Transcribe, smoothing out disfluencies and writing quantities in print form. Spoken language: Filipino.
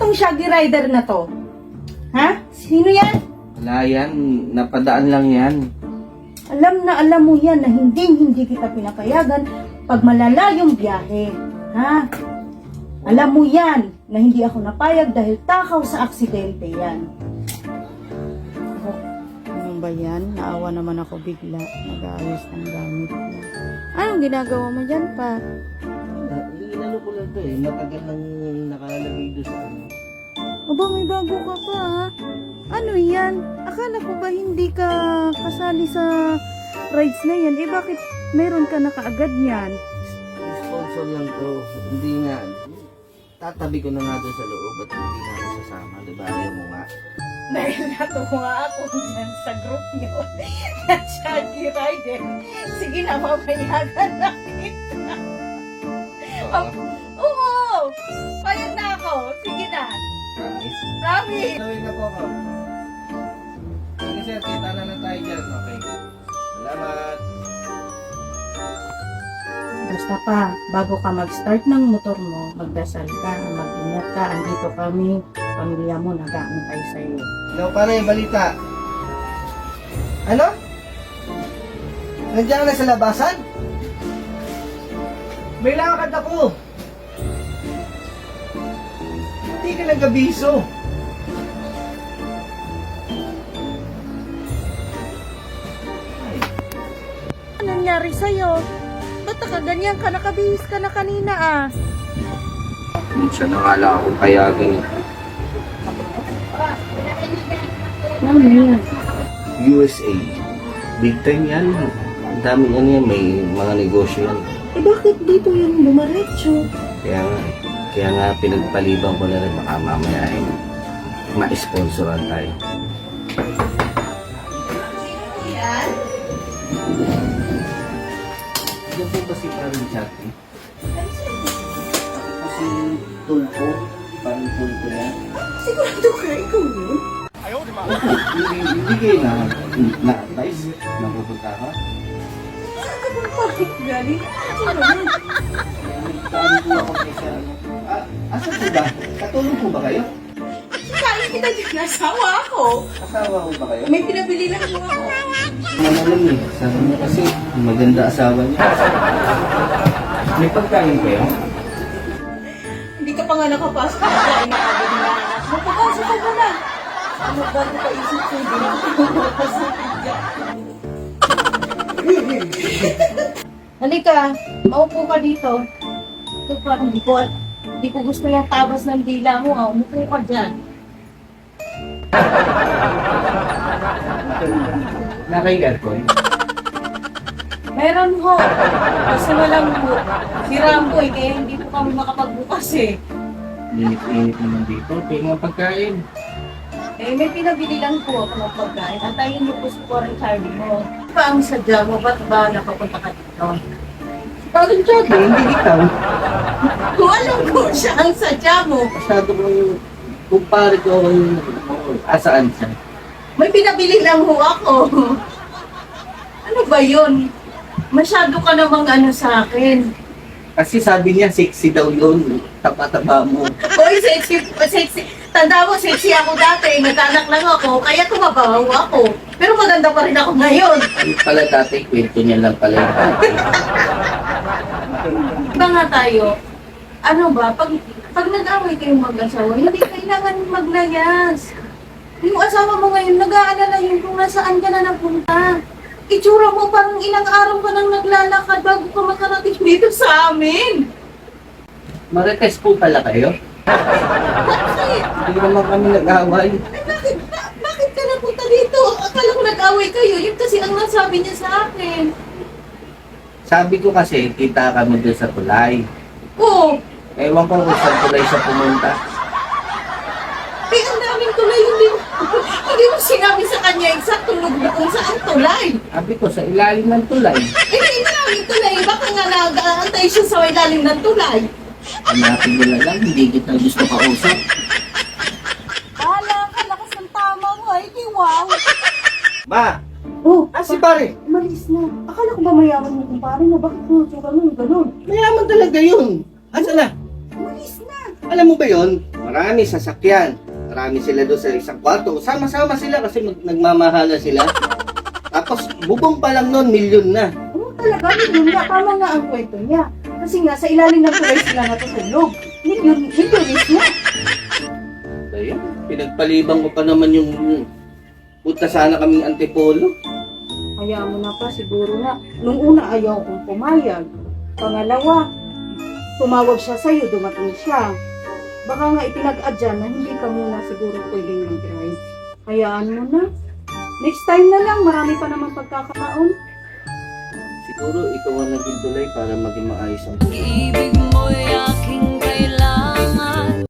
tong Shaggy Rider na to? Ha? Sino yan? Wala yan, napadaan lang yan. Alam na alam mo yan na hindi kita pinapayagan pag malalayong biyahe. Ha? Alam mo yan na hindi ako napayag dahil takaw sa aksidente yan. Oh, ano ba yan? Naawa naman ako bigla. Nag-aayos ng gamit mo. Anong ginagawa mo dyan pa? Inano ko lang to eh, matagal nang nakalagay doon sa ano. Aba, may bago ka pa ha? Ano yan? Akala ko ba hindi ka kasali sa rides na yan? Eh bakit meron ka na kaagad yan? Sponsor lang to, hindi nga. Tatabi ko na nga doon sa loob at hindi na ako sasama, di ba? Ayaw mo nga. Dahil natuwa ako dyan sa group nyo na Shaggy Rider. Sige na, mamayagan na kita. Oo! Payag na ako. Sige na. Promise? Promise. Gawin na po ako. Sige sir, kita na lang tayo dyan. Okay. Salamat. Basta pa, bago ka mag-start ng motor mo, magdasal ka, mag-ingat ka, andito kami, pamilya mo, nag-aantay sa'yo. Ikaw pa na yung balita. Ano? Nandiyan ka na sa labasan? May lakad ako. Hindi ka nag-abiso. Ano nangyari sa'yo? Ba't nakaganyan ka? Nakabihis ka na kanina ah. Minsan nakala akong payagan eh. Ano yan? USA. Big time yan. Ang dami yan yan. May mga negosyo yan. Eh bakit dito yung lumaretso? Kaya nga pinagpaliban ko na rin baka mamaya ay ma-sponsoran tayo. Yan po ba si Parang Jackie? Ako si Tulpo. Parang Tulpo yan. Sigurado ka, ikaw yun? Hindi kayo na-advise na pupunta ka? Saan ka bang bakit galing? Sino yun? Paano po ako kayo sa ano? Asan po ba? Katulong po ba kayo? Kain kita dyan, asawa ako. Asawa ko ba kayo? May pinabili lang mo ako. Alam eh, sabi niya kasi maganda asawa niya. May pagkain kayo? Hindi ka pa nga nakapasok na kain na agad na anak. Magpapasok ka na. Ano ba ito paisip ko? Hindi na ako makapasok dyan. Halika, maupo ka dito. Ito pa, hindi ko gusto yung tabas ng dila mo. Umupo ka dyan. Naka-aircon? Meron ho. Kasi walang ho. Si Rambo eh, kaya hindi po kami makapagbukas eh. Init-init naman dito. Kaya mga pagkain. Eh, may pinabili lang po ako ng pagkain. Antayin niyo po sa foreign Charlie mo. Pa ang sadya mo, ba't ba nakapunta ka dito? Parang Jackie, hindi ikaw. Kung alam ko siya ang sadya mo, Masyado kong kumpare ko asaan siya. may pinabili lang ho ako. Ano ba yun? Masyado ka namang ano sa akin. Kasi sabi niya, sexy daw yun. Taba-taba mo. Hoy, sexy. Tanda mo, sexy ako dati. Nag-anak lang ako, kaya tumabaho ako. Pero maganda pa rin ako ngayon. Ano pala dati, kwento niya lang pala yung dati. Iba nga tayo, ano ba, pag nag-away kayong mag-asawa, hindi kailangan maglayas. Yung asawa mo ngayon, nag-aalala yun kung nasaan ka na napunta. Itsura mo parang ilang araw ka nang naglalakad bago ka makarating dito sa amin. Marites po pala kayo? Bakit? Hindi naman kami nag-away. Bakit ka napunta dito? Akala ko nag-away kayo, yun kasi ang nasabi niya sa akin. Sabi ko kasi, kita kami doon sa tulay. Oo, Ewan ko kung saan tulay siya pumunta. eh ang daming tulay, hindi mo sinabi sa kanya eksakto kung saan tulay. Sabi ko, sa ilalim ng tulay. Eh, hindi namin tulay. Baka nga nag-aantay siya sa ilalim ng tulay. Hanapin mo na lang, hindi kita gusto kausap. Bahala ka, lakas ng tama mo. Ay, wow. Ma! Oh, Si pare! umalis na. Akala ko ba mayaman mo kung pare mo? Bakit mo tsura mo yung ganun? Mayaman talaga yun! Asa na? Umalis na. Alam mo ba yun? marami sasakyan. Marami sila doon sa isang kwarto. Sama-sama sila kasi nagmamahala sila. Tapos bubong pa lang noon, milyon na. Oo, talaga, milyon nga. Tama nga ang kwento niya. Kasi nga, sa ilalim ng tulay sila natutulog. Milyonis na. Ayun, pinagpalibang mo pa naman yung punta sana kaming Antipolo. Hayaan mo na pa, siguro nga. Nung una, ayaw kong pumayag. Pangalawa, tumawag siya sa'yo, dumating siya. Baka nga ipinag-adya na hindi ka muna siguro pwedeng mag-drive. Hayaan mo na. Next time na lang, marami pa naman pagkakataon. Siguro ikaw ang naging tulay para maging maayos ang Ibig mo'y aking